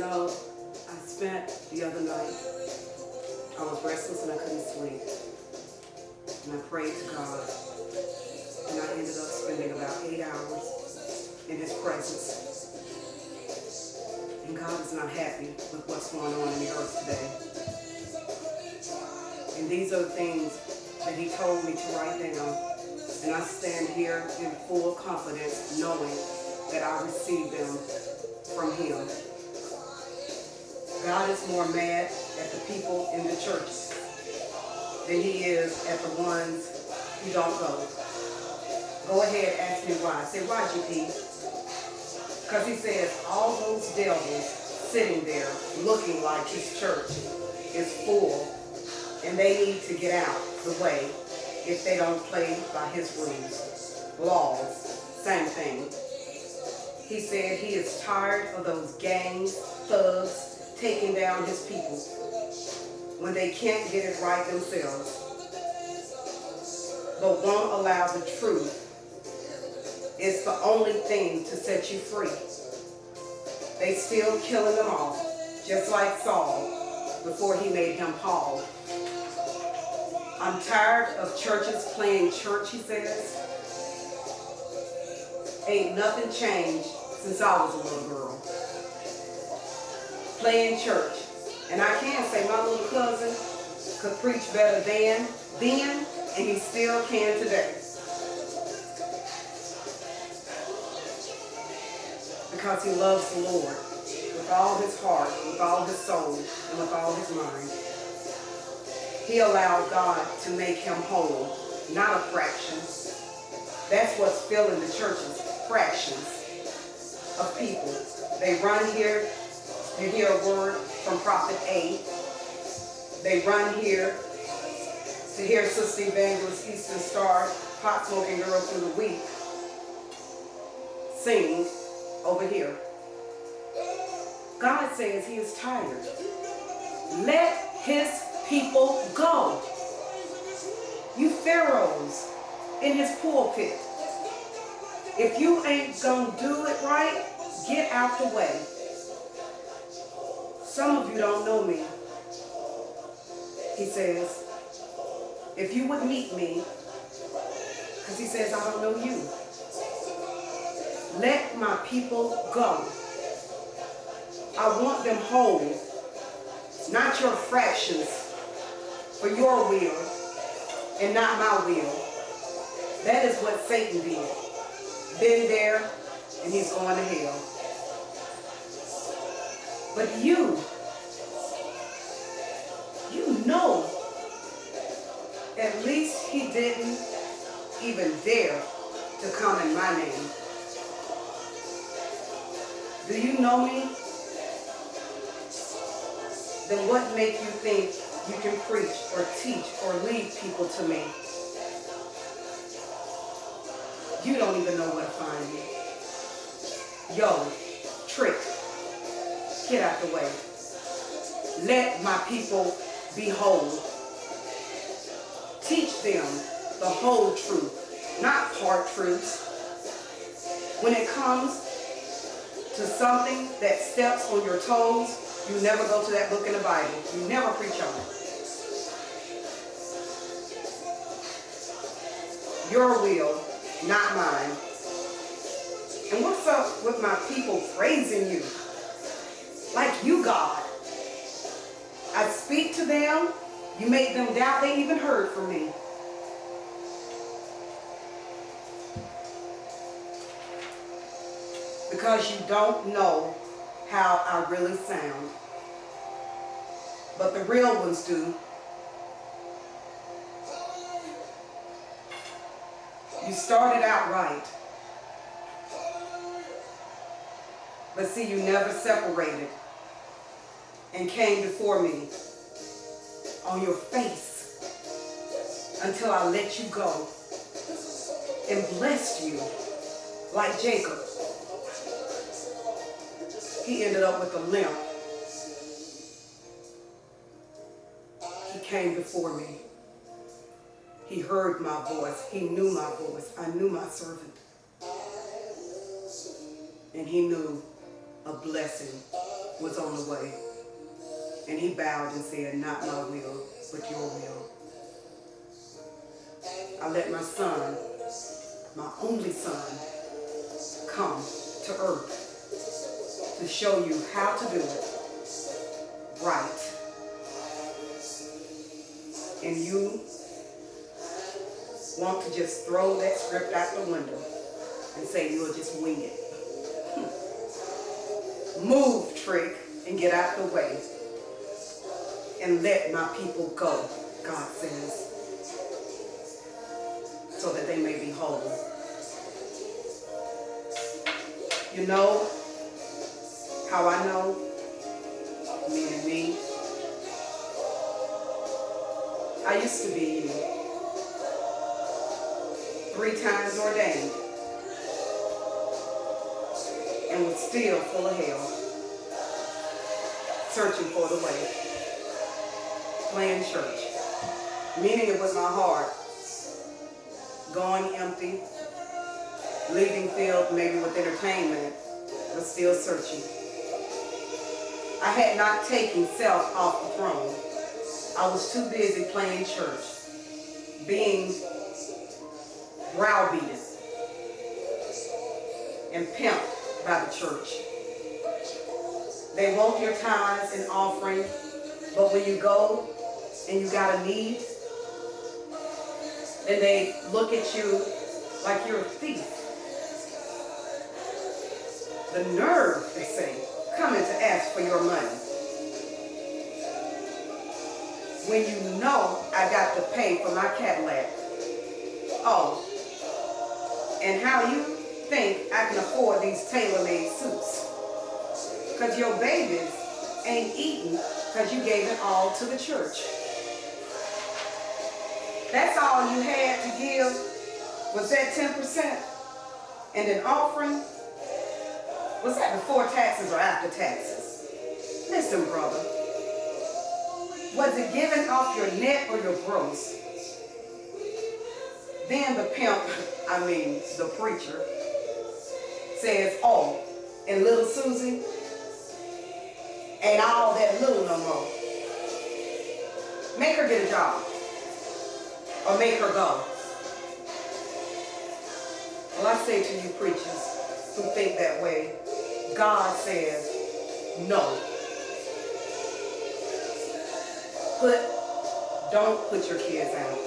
know, I spent the other night, I was restless and I couldn't sleep. And I prayed to God. And I ended up spending about 8 hours in His presence. And God is not happy with what's going on in the earth today. And these are the things that He told me to write down. And I stand here in full confidence knowing that I received them from Him. God is more mad at the people in the churches than He is at the ones who don't go. Go ahead, ask me why. Say, why, GP? Because He says all those devils sitting there looking like His church is full and they need to get out the way if they don't play by His rules, laws, same thing. He said He is tired of those gangs, thugs, taking down His people when they can't get it right themselves, but won't allow the truth. It's the only thing to set you free. They still killing them off, just like Saul before he made him Paul. I'm tired of churches playing church, he says. Ain't nothing changed since I was a little girl. Playing church. And I can say my little cousin could preach better then, and he still can today. Because he loves the Lord with all his heart, with all his soul, and with all his mind. He allowed God to make him whole, not a fraction. That's what's filling the churches, fractions of people. They run here to hear a word from Prophet A. They run here to hear Sister Evangelist Eastern Star, pot smoking girl through the week, sing over here. God says He is tired. Let His people go. You pharaohs in His pulpit. If you ain't gonna do it right, get out the way. Some of you don't know me. He says, if you would meet me, because He says I don't know you. Let my people go. I want them whole, not your fractions, for your will and not my will. That is what Satan did. Been there, and he's going to hell. But you know, at least he didn't even dare to come in my name. Do you know me? Then what make you think you can preach or teach or lead people to me? You don't even know where to find me. Yo, trick. Get out the way. Let my people be whole. Teach them the whole truth, not part truths. When it comes to something that steps on your toes, you never go to that book in the Bible. You never preach on it. Your will, not mine. And what's up with my people praising you? Like you, God. I speak to them. You make them doubt they even heard from me. Because you don't know how I really sound. But the real ones do. You started out right. But see, you never separated and came before me on your face until I let you go and blessed you like Jacob. He ended up with a limp. He came before me. He heard my voice. He knew my voice. I knew my servant. And he knew a blessing was on the way. And he bowed and said, not my will, but your will. I let my son, my only son, come to earth to show you how to do it right. And you want to just throw that script out the window and say you'll just wing it. Move, trick, and get out the way. And let my people go, God says, so that they may be whole. You know how I know? Meaning me. I used to be you. 3 times ordained. And was still full of hell. Searching for the way. Playing church. Meaning it was my heart. Going empty. Leaving filled maybe with entertainment. But still searching. I had not taken self off the throne. I was too busy playing church. Being browbeaten and pimped by the church. They want your tithes and offering, but when you go and you got a need, then they look at you like you're a thief. The nerve, they say, coming to ask for your money. When you know I got to pay for my Cadillac. Oh, and how you think I can afford these tailor-made suits? Because your babies ain't eating because you gave it all to the church. That's all you had to give was that 10%? And an offering? Was that before taxes or after taxes? Listen, brother. Was it given off your net or your gross? Then the pimp, the preacher, says, oh, and little Susie ain't all that little no more. Make her get a job. Or make her go. Well, I say to you preachers who think that way, God says, no. Don't put your kids out.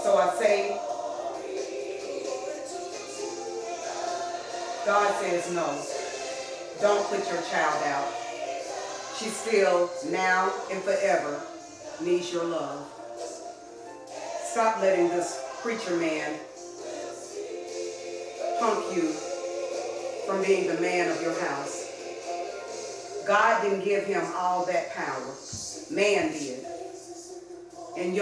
So I say, God says no. Don't put your child out. She still, now and forever, needs your love. Stop letting this preacher man punk you from being the man of your house. God didn't give him all that power. Man did. And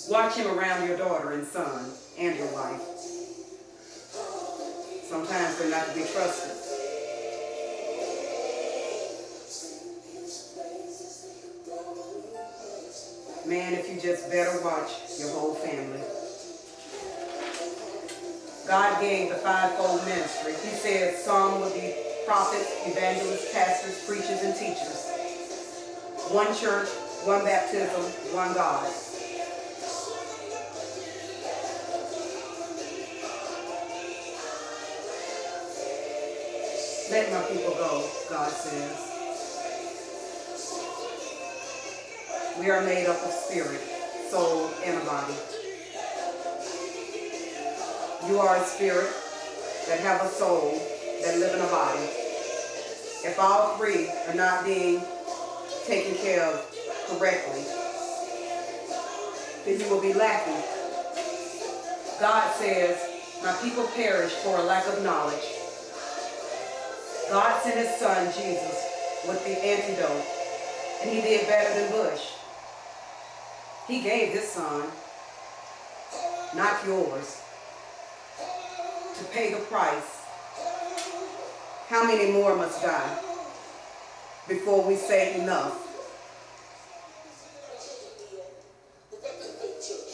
watch him around your daughter and son and your wife. Sometimes they're not to be trusted. Man, if you just better watch your whole family. God gave the fivefold ministry. He said some would be prophets, evangelists, pastors, preachers, and teachers. One church, one baptism, one God. Let my people go, God says. We are made up of spirit, soul, and a body. You are a spirit that have a soul that live in a body. If all 3 are not being taken care of correctly, then you will be lacking. God says, my people perish for a lack of knowledge. God sent his son, Jesus, with the antidote, and he did better than Bush. He gave his son, not yours, to pay the price. How many more must die before we say enough?